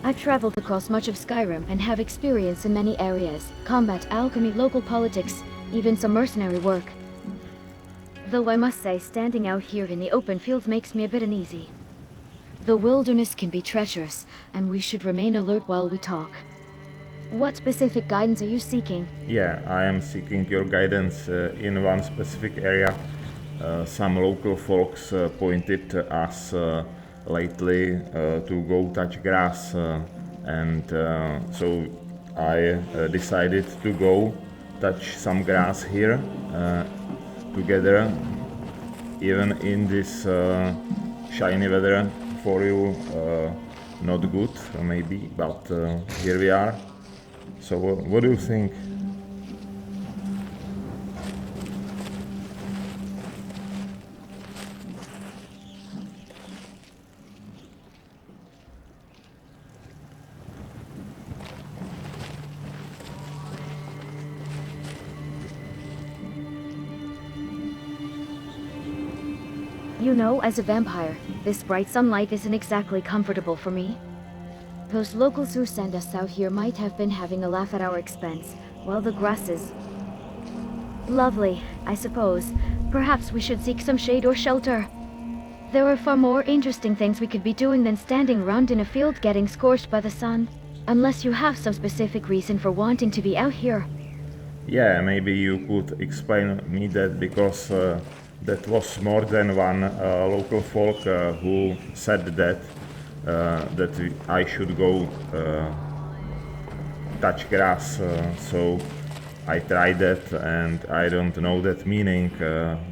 I've traveled across much of Skyrim and have experience in many areas: combat, alchemy, local politics, even some mercenary work. Though I must say, standing out here in the open field makes me a bit uneasy. The wilderness can be treacherous, and we should remain alert while we talk. What specific guidance are you seeking? Yeah, I am seeking your guidance in one specific area. Some local folks pointed us lately to go touch grass, and so I decided to go touch some grass here together, even in this shiny weather for you. Not good, maybe, but here we are. So, what do you think? You know, as a vampire, this bright sunlight isn't exactly comfortable for me. Those locals who sent us out here might have been having a laugh at our expense, while the grass is lovely, I suppose. Perhaps we should seek some shade or shelter. There are far more interesting things we could be doing than standing around in a field getting scorched by the sun. Unless you have some specific reason for wanting to be out here. Yeah, maybe you could explain me that, because that was more than one local folk who said that I should go touch grass. So I tried that, and I don't know that meaning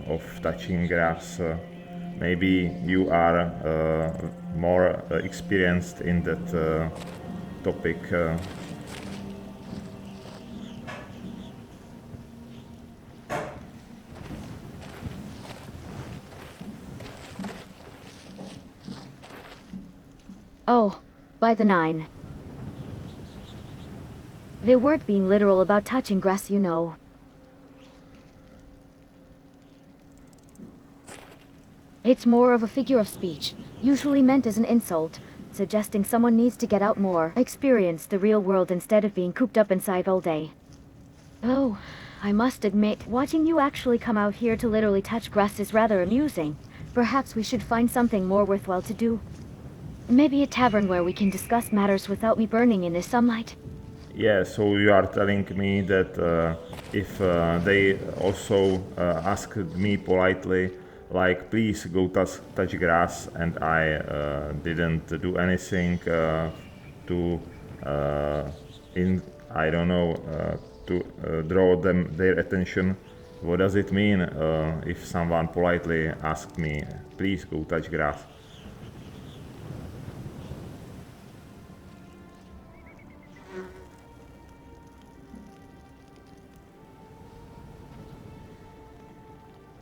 of touching grass. Maybe you are more experienced in that topic. Oh, by the nine. They weren't being literal about touching grass, you know. It's more of a figure of speech, usually meant as an insult, suggesting someone needs to get out more, experience the real world instead of being cooped up inside all day. Oh, I must admit, watching you actually come out here to literally touch grass is rather amusing. Perhaps we should find something more worthwhile to do. Maybe a tavern where we can discuss matters without me burning in the sunlight. Yeah, so you are telling me that if they also asked me politely, like, please go touch grass, and I didn't do anything to, I don't know, to draw their attention. What does it mean if someone politely asked me, please go touch grass?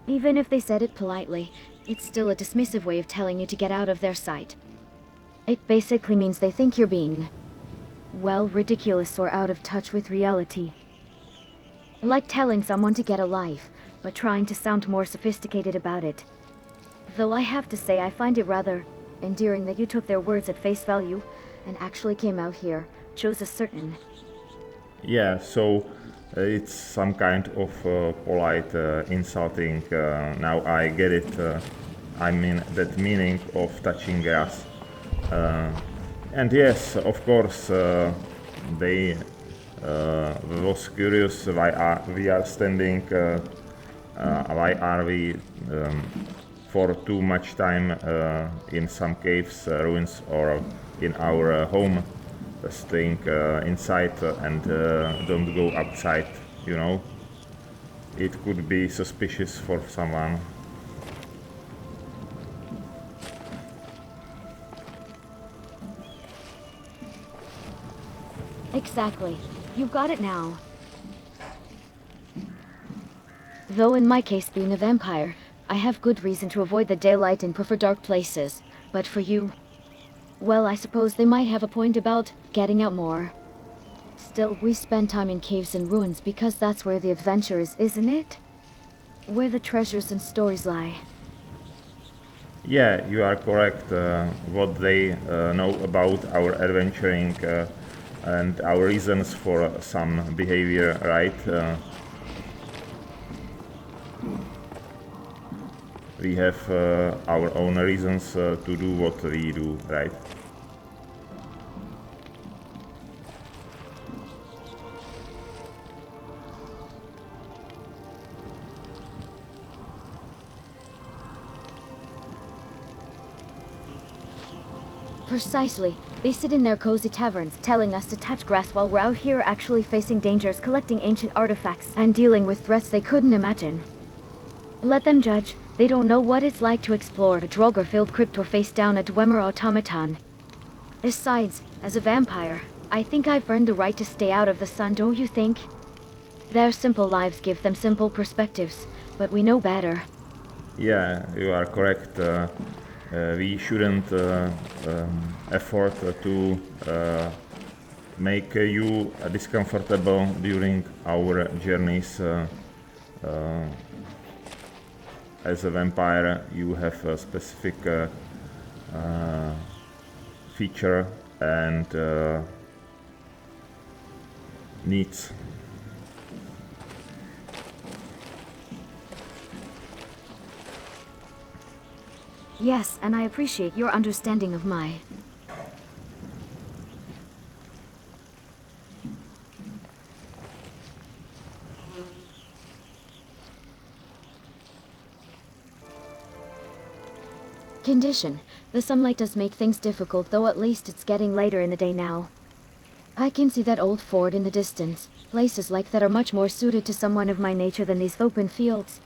Even if they said it politely, it's still a dismissive way of telling you to get out of their sight. It basically means they think you're being, well, ridiculous or out of touch with reality. Like telling someone to get a life, but trying to sound more sophisticated about it. Though I have to say I find it rather endearing that you took their words at face value and actually came out here, chose a certain... Yeah, so it's some kind of polite insulting. Now I get it. I mean that meaning of touching grass. And yes, of course, they was curious why we are standing. Why are we for too much time in some caves, ruins, or in our home? Staying inside and don't go outside, you know. It could be suspicious for someone. Exactly. You've got it now. Though in my case, being a vampire, I have good reason to avoid the daylight and prefer dark places. But for you... well, I suppose they might have a point about getting out more. Still, we spend time in caves and ruins because that's where the adventure is, isn't it? Where the treasures and stories lie. Yeah, you are correct. What they know about our adventuring and our reasons for some behavior, right? We have our own reasons to do what we do, right? Precisely. They sit in their cozy taverns, telling us to touch grass while we're out here actually facing dangers, collecting ancient artifacts, and dealing with threats they couldn't imagine. Let them judge. They don't know what it's like to explore a Droger-filled crypt or face down a Dwemer automaton. Besides, as a vampire, I think I've earned the right to stay out of the sun, don't you think? Their simple lives give them simple perspectives, but we know better. Yeah, you are correct. We shouldn't afford to make you discomfortable during our journeys. As a vampire, you have a specific feature and needs. Yes, and I appreciate your understanding of my... condition. The sunlight does make things difficult, though at least it's getting later in the day now. I can see that old fort in the distance. Places like that are much more suited to someone of my nature than these open fields.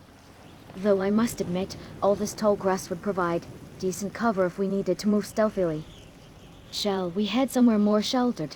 Though I must admit, all this tall grass would provide decent cover if we needed to move stealthily. Shall we head somewhere more sheltered?